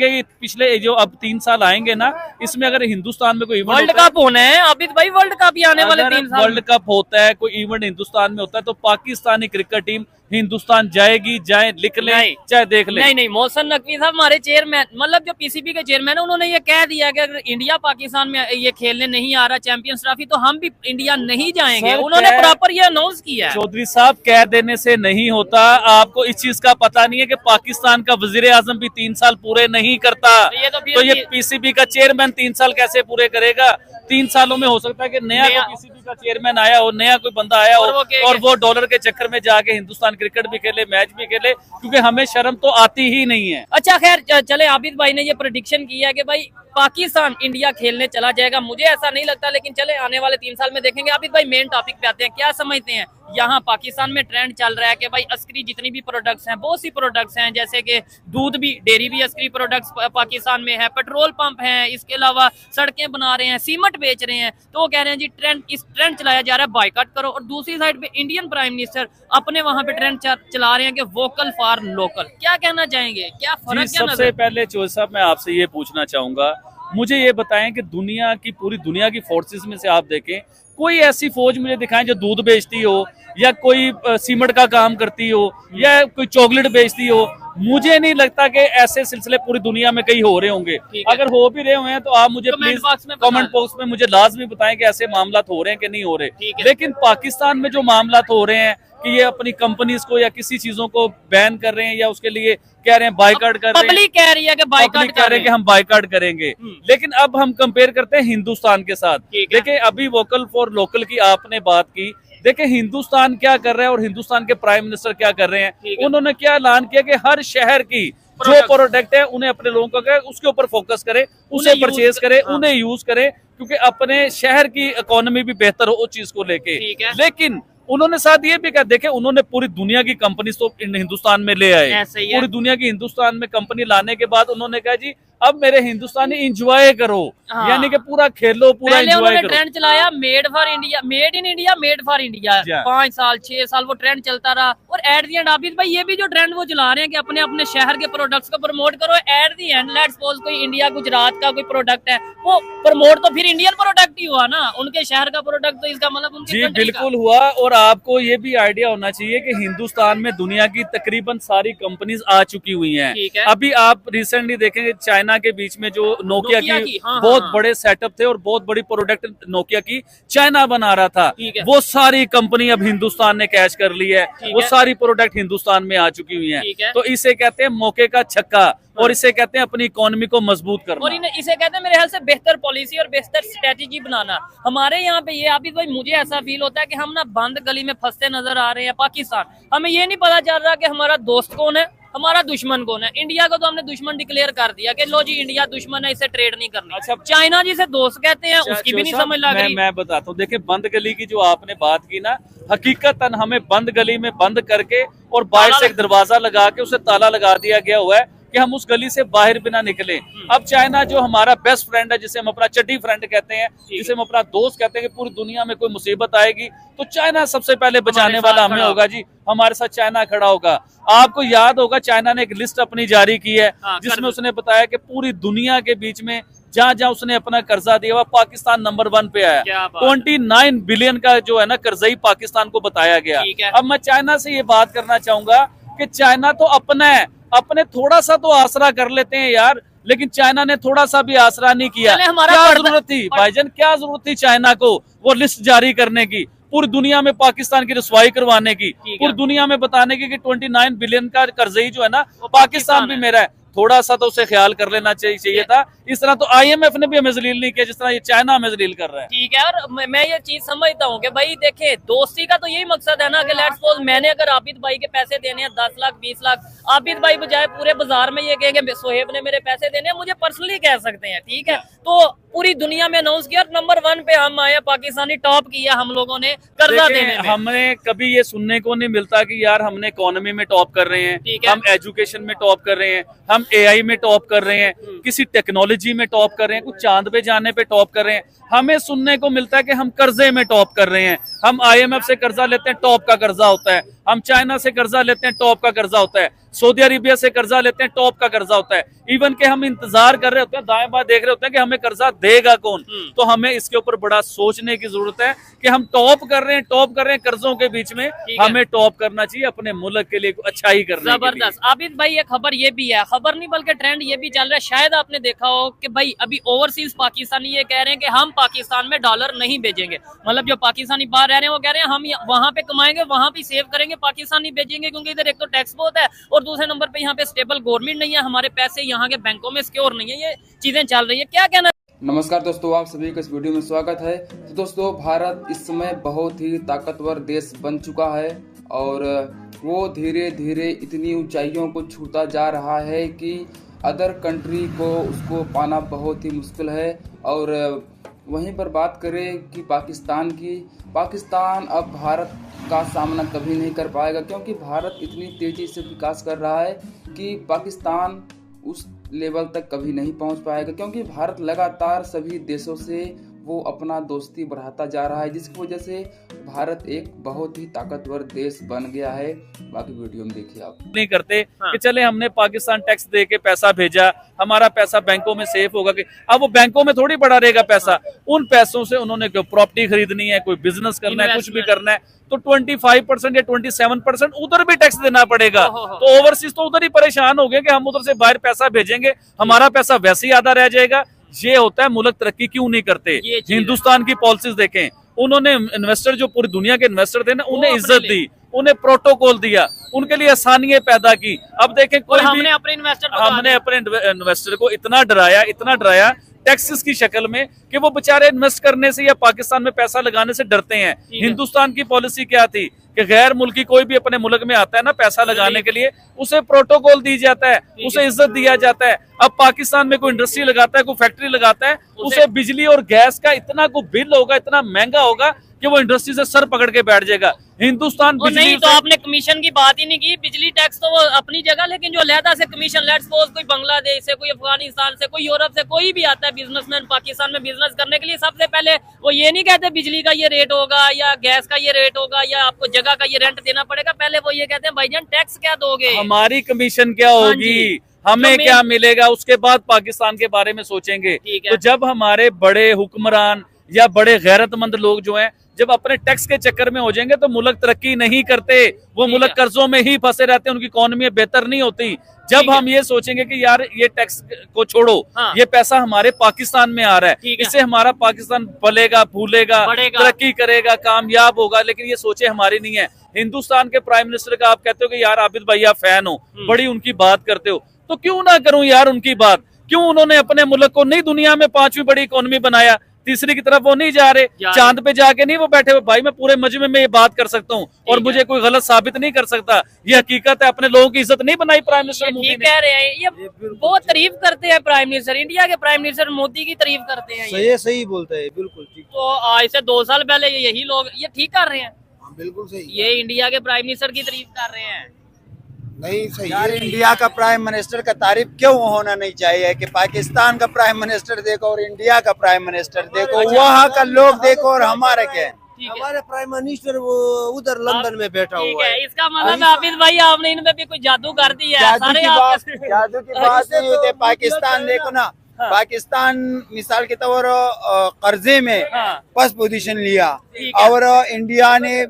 कि पिछले जो अब 3 साल आएंगे ना, इसमें अगर हिंदुस्तान में कोई इवेंट वर्ल्ड कप होना है आबिद भाई, वर्ल्ड कप ही आने वाले 3 साल वर्ल्ड कप होता है, कोई इवेंट हिंदुस्तान में होता है, तो पाकिस्तानी क्रिकेट टीम हिंदुस्तान जाएगी, जाए लिख ले चाहे देख ले। नहीं, मोहसिन नकवी साहब हमारे चेयरमैन, मतलब जो पीसीबी के चेयरमैन है, उन्होंने ये कह दिया कि अगर इंडिया पाकिस्तान में ये खेलने नहीं आ रहा चैंपियंस ट्रॉफी, तो हम भी इंडिया नहीं जाएंगे। उन्होंने प्रॉपर ये अनाउंस किया है। चौधरी साहब, कह देने से नहीं होता। आपको इस चीज का पता नहीं है कि पाकिस्तान का वजीर आजम भी 3 साल पूरे नहीं करता, तो ये पीसीबी का चेयरमैन 3 साल कैसे पूरे करेगा? 3 सालों में हो सकता है कि नया पीसीबी का चेयरमैन आया हो, नया कोई बंदा आया हो, और वो डॉलर के चक्कर में जाके हिंदुस्तान क्रिकेट भी खेले, मैच भी खेले, क्योंकि हमें शर्म तो आती ही नहीं है। अच्छा खैर चले, आबिद भाई ने ये प्रेडिक्शन किया कि भाई पाकिस्तान इंडिया खेलने चला जाएगा। मुझे ऐसा नहीं लगता, लेकिन चले आने वाले 3 साल में देखेंगे। आबिद भाई मेन टॉपिक पे आते हैं, क्या समझते हैं यहाँ पाकिस्तान में ट्रेंड चल रहा है कि भाई अस्करी जितनी भी प्रोडक्ट्स हैं, बहुत सी प्रोडक्ट्स हैं, जैसे कि दूध भी, डेयरी भी अस्करी प्रोडक्ट्स पाकिस्तान में है, पेट्रोल पंप हैं, इसके अलावा सड़कें बना रहे हैं, सीमेंट बेच रहे हैं। तो वो कह रहे हैं जी इस ट्रेंड चलाया जा रहा है, बायकॉट करो। और दूसरी साइड पे इंडियन प्राइम मिनिस्टर अपने वहां पे ट्रेंड चला रहे हैं कि वोकल फॉर लोकल। क्या कहना चाहेंगे, क्या फर्क? सबसे पहले चौधरी साहब, मैं आपसे ये पूछना चाहूंगा, मुझे ये बताएं कि दुनिया की, पूरी दुनिया की फोर्सेस में से आप देखें, कोई ऐसी फौज मुझे दिखाएं जो दूध बेचती हो, या कोई सीमेंट का काम करती हो, या कोई चॉकलेट बेचती हो। मुझे नहीं लगता कि ऐसे सिलसिले पूरी दुनिया में कहीं हो रहे होंगे। अगर हो भी रहे हुए हैं तो आप मुझे प्लीज कमेंट बॉक्स में मुझे लाजमी बताएं कि ऐसे मामला हो रहे हैं कि नहीं हो रहे। लेकिन पाकिस्तान में जो मामला हो रहे हैं कि ये अपनी कंपनीज को या किसी चीजों को बैन कर रहे हैं, या उसके लिए कह रहे हैं बाइकआउट कर रहे हैं, पब्लिक कह रही है कि बाइकआउट कर रहे हैं कि हम बाइकआउट करेंगे। लेकिन अब हम कंपेयर करते हैं हिंदुस्तान के साथ। देखिए, अभी वोकल फॉर लोकल की आपने बात की, देखिए हिंदुस्तान क्या कर रहा है और हिंदुस्तान के प्राइम मिनिस्टर क्या कर रहे हैं। उन्होंने क्या ऐलान किया कि हर शहर की जो प्रोडक्ट है उन्हें अपने लोगों को उसके ऊपर फोकस करें, उसे परचेज करें, उन्हें यूज करें, क्योंकि अपने शहर की इकोनॉमी भी बेहतर हो उस चीज को लेके। लेकिन उन्होंने साथ ये भी कहा, देखे उन्होंने पूरी दुनिया की कंपनी तो हिंदुस्तान में ले आए, पूरी दुनिया की हिंदुस्तान में कंपनी लाने के बाद उन्होंने कहा जी अब मेरे हिंदुस्तानी इंजॉय करो, यानी कि पूरा खेलो, पूरा इंजॉय करो। ट्रेंड चलाया made for India, made in India, made for India. 5 साल 6 साल वो ट्रेंड चलता रहा, और एट दी एंड आबिद भाई ये भी जो ट्रेंड वो चला रहे हैं कि अपने अपने शहर के प्रोडक्ट्स को प्रमोट करो। At the and let's suppose कोई इंडिया गुजरात का कोई प्रोडक्ट है, वो प्रमोट तो फिर इंडियन प्रोडक्ट ही हुआ ना, उनके शहर का प्रोडक्ट, तो इसका मतलब उनके जी बिल्कुल हुआ। और आपको ये भी आइडिया होना चाहिए कि हिंदुस्तान में दुनिया की तकरीबन सारी कंपनीज आ चुकी हुई हैं। अभी आप रिसेंटली देखेंगे चाइना के बीच में जो नोकिया की बहुत बड़े सेटअप थे और बहुत बड़ी प्रोडक्ट नोकिया की चाइना बना रहा था, वो सारी कंपनी अब हिंदुस्तान ने कैच कर ली है, वो सारी प्रोडक्ट हिंदुस्तान में आ चुकी हुई हैं। तो इसे कहते हैं मौके का छक्का, और इसे कहते हैं अपनी इकोनॉमी को मजबूत करना, और इसे कहते हैं मेरे ख्याल से बेहतर पॉलिसी और बेहतर स्ट्रेटेजी बनाना। हमारे यहाँ पे ये आबिद भाई मुझे ऐसा फील होता है कि हम ना बंद गली में फंसते नजर आ रहे हैं। पाकिस्तान, हमें ये नहीं पता चल रहा कि हमारा दोस्त कौन है, हमारा दुश्मन कौन है। इंडिया को तो हमने दुश्मन डिक्लेयर कर दिया कि लो जी इंडिया दुश्मन है, इससे ट्रेड नहीं करनी। अच्छा, चाइना जिसे दोस्त कहते हैं उसकी भी नहीं समझ लग रही। मैं बताता हूँ, देखिए बंद गली की जो आपने बात की ना, हकीकतन हमें बंद गली में बंद करके और बाहर से एक दरवाजा लगा के उसे ताला लगा दिया गया हुआ है कि हम उस गली से बाहर बिना निकले। अब चाइना जो हमारा बेस्ट फ्रेंड है, जिसे हम अपना चड्डी फ्रेंड कहते हैं, जिसे हम अपना दोस्त कहते हैं, कि पूरी दुनिया में कोई मुसीबत आएगी तो चाइना सबसे पहले बचाने वाला हमें होगा जी, हमारे साथ चाइना खड़ा होगा। आपको याद होगा चाइना ने एक लिस्ट अपनी जारी की है जिसमें उसने बताया कि पूरी दुनिया के बीच में जहाँ जहाँ उसने अपना कर्जा दिया हुआ, पाकिस्तान नंबर 1 पे आया। 29 बिलियन का जो है ना कर्जा ही पाकिस्तान को बताया गया। अब मैं चाइना से ये बात करना चाहूंगा कि चाइना तो अपना है, अपने थोड़ा सा तो आसरा कर लेते हैं यार, लेकिन चाइना ने थोड़ा सा भी आसरा नहीं किया। क्या जरूरत थी भाईजान, क्या जरूरत थी चाइना को वो लिस्ट जारी करने की, पूरी दुनिया में पाकिस्तान की रसवाई करवाने की, पूरी दुनिया में बताने की कि 29 बिलियन का कर्जई जो है ना पाकिस्तान भी मेरा है। थोड़ा सा तो उसे ख्याल कर लेना चाहिए था। इस तरह तो IMF ने भी हमें जलील नहीं किया जिस तरह ये चाइना हमें जलील कर रहा है। ठीक है, और मैं ये चीज समझता हूँ कि भाई देखे दोस्ती का तो यही मकसद है ना कि लेट्स सपोज मैंने अगर आबिद भाई के पैसे देने हैं 10 लाख 20 लाख, आबिद भाई बजाय पूरे बाजार में ये कहेंगे सोहेब ने मेरे पैसे देने हैं, मुझे पर्सनली कह सकते हैं। ठीक है, तो पूरी दुनिया में अनाउंस किया नंबर 1 पे हम आए, पाकिस्तानी टॉप किया हम लोगों ने कर्जा देने में। हमने कभी ये सुनने को नहीं मिलता कि यार हमने इकोनॉमी में टॉप कर रहे हैं, हम एजुकेशन में टॉप कर रहे हैं, हम AI में टॉप कर रहे हैं, किसी टेक्नोलॉजी में टॉप कर रहे हैं, कुछ चांद पे जाने पे टॉप कर रहे हैं। हमें सुनने को मिलता है कि हम कर्जे में टॉप कर रहे हैं, हम IMF से कर्जा लेते हैं, टॉप का कर्जा होता है। हम चाइना से कर्जा लेते हैं, टॉप का कर्जा होता है। सऊदी अरेबिया से कर्जा लेते हैं, टॉप का कर्जा होता है। इवन के हम इंतजार कर रहे होते हैं, दाएं बाएं देख रहे होते हैं कि हमें कर्जा देगा कौन। तो हमें इसके ऊपर बड़ा सोचने की जरूरत है कि हम टॉप कर रहे हैं कर्जों के बीच में। हमें टॉप करना चाहिए अपने मुल्क के लिए, अच्छा ही करने के लिए। जबरदस्त। आबिद भाई, एक खबर ये भी है, खबर नहीं बल्कि ट्रेंड ये भी चल रहा है, शायद आपने देखा हो कि भाई अभी ओवरसीज पाकिस्तानी ये कह रहे हैं कि हम पाकिस्तान में डॉलर नहीं भेजेंगे। मतलब जो पाकिस्तानी बाहर रह रहे हैं वो कह रहे हैं हम वहां पे कमाएंगे, वहां पे सेव करेंगे, पाकिस्तान नहीं भेजेंगे, क्योंकि इधर एक तो टैक्स बहुत है और दूसरे नंबर पे यहाँ पे स्टेबल गवर्नमेंट नहीं है, हमारे पैसे यहाँ के बैंकों में सिक्योर नहीं है। ये चीजें चल रही है, क्या कहना। नमस्कार दोस्तों, आप सभी का इस वीडियो में स्वागत है। तो दोस्तों, भारत इस समय बहुत ही ताकतवर देश बन चुका है और वो धीरे धीरे इतनी ऊंचाइयों को छूता जा रहा है कि अदर कंट्री को उसको पाना बहुत ही मुश्किल है। और वहीं पर बात करें कि पाकिस्तान की, पाकिस्तान अब भारत का सामना कभी नहीं कर पाएगा, क्योंकि भारत इतनी तेज़ी से विकास कर रहा है कि पाकिस्तान उस लेवल तक कभी नहीं पहुंच पाएगा, क्योंकि भारत लगातार सभी देशों से वो अपना दोस्ती बढ़ाता जा रहा है, जिसकी वजह से भारत एक बहुत ही ताकतवर देश बन गया है। बाकी वीडियो में देखिए आप। नहीं करते कि चले हमने पाकिस्तान टैक्स दे के पैसा भेजा, हमारा पैसा बैंकों में सेफ होगा। कि अब वो बैंकों में थोड़ी पड़ा रहेगा पैसा, उन पैसों से उन्होंने कोई प्रॉपर्टी खरीदनी है, कोई बिजनेस करना है, कुछ भी करना है, तो 25% या 27% उधर भी टैक्स देना पड़ेगा। तो ओवरसीज तो उधर ही परेशान हो गए कि हम उधर से बाहर पैसा भेजेंगे, हमारा पैसा वैसे ही आधा रह जाएगा। ये होता है, मुल्क तरक्की क्यों नहीं करते। हिंदुस्तान की पॉलिसीज देखें, उन्होंने इन्वेस्टर, जो पूरी दुनिया के इन्वेस्टर थे ना, उन्हें इज्जत दी, उन्हें प्रोटोकॉल दिया, उनके लिए आसानियां पैदा की। अब देखें, कोई हमने अपने इन्वेस्टर को इतना डराया टैक्सेस की शक्ल में कि वो बेचारे इन्वेस्ट करने से या पाकिस्तान में पैसा लगाने से डरते हैं। हिंदुस्तान की पॉलिसी क्या थी कि गैर मुल्की कोई भी अपने मुल्क में आता है ना पैसा लगाने के लिए, उसे प्रोटोकॉल दी जाता है, उसे इज्जत दिया जाता है। अब पाकिस्तान में कोई इंडस्ट्री लगाता है, कोई फैक्ट्री लगाता है, उसे बिजली और गैस का इतना को बिल होगा, इतना महंगा होगा कि वो इंडस्ट्री से सर पकड़ के बैठ जाएगा। हिंदुस्तान नहीं, तो आपने कमीशन की बात ही नहीं की। बिजली टैक्स तो वो अपनी जगह, लेकिन जो अलहदा से कमीशन, लेट्स सपोज कोई बांग्लादेश से, कोई अफगानिस्तान से, कोई यूरोप से कोई भी आता है बिजनेसमैन पाकिस्तान में बिजनेस करने के लिए, सबसे पहले वो ये नहीं कहते बिजली का ये रेट होगा या गैस का ये रेट होगा या आपको जगह का ये रेंट देना पड़ेगा। पहले वो ये कहते हैं भाईजान टैक्स क्या दोगे, हमारी कमीशन क्या होगी, हमें क्या मिलेगा, उसके बाद पाकिस्तान के बारे में सोचेंगे। तो जब हमारे बड़े हुक्मरान या बड़े गैरतमंद लोग जो हैं, जब अपने टैक्स के चक्कर में हो जाएंगे तो मुल्क तरक्की नहीं करते, वो मुल्क कर्जों में ही फंसे रहते हैं, उनकी इकोनॉमी बेहतर नहीं होती। जब हम ये सोचेंगे कि यार ये टैक्स को छोड़ो, ये पैसा हमारे पाकिस्तान में आ रहा है, इससे हमारा पाकिस्तान फलेगा, फूलेगा, तरक्की करेगा, कामयाब होगा, लेकिन ये सोचे हमारी नहीं है। हिंदुस्तान के प्राइम मिनिस्टर का आप कहते हो कि यार आबिद भाई आप फैन हो, बड़ी उनकी बात करते हो, तो क्यों ना करूं यार उनकी बात। क्यों उन्होंने अपने मुल्क को नहीं दुनिया में 5वीं बड़ी इकोनॉमी बनाया, तीसरी की तरफ वो नहीं जा रहे, चांद पे जाके नहीं वो बैठे हुए। भाई मैं पूरे मजमे में ये बात कर सकता हूँ और मुझे कोई गलत साबित नहीं कर सकता, ये हकीकत है। अपने लोगों की इज्जत नहीं बनाई प्राइम मिनिस्टर मोदी ने। कह रहे हैं ये बहुत तारीफ करते हैं प्राइम मिनिस्टर, इंडिया के प्राइम मिनिस्टर मोदी की तारीफ करते हैं। सही बोलते हैं, बिल्कुल ठीक। तो आज से 2 साल पहले यही लोग ये ठीक कर रहे हैं, बिल्कुल सही। ये इंडिया के प्राइम मिनिस्टर की तारीफ कर रहे हैं। नहीं सही यार, इंडिया का प्राइम मिनिस्टर का तारीफ क्यों होना नहीं चाहिए कि पाकिस्तान का प्राइम मिनिस्टर देखो और इंडिया का प्राइम मिनिस्टर देखो, वहाँ का लोग देखो और हमारे क्या। हमारे प्राइम मिनिस्टर वो उधर लंदन में बैठा हुआ है। इसका मतलब हाफिज भाई आपने इनमें भी कोई जादू कर दिया है। जादू की बात नहीं होती। पाकिस्तान देखो ना, पाकिस्तान मिसाल के तौर कर्जे में फर्स्ट पोजीशन लिया और इंडिया ने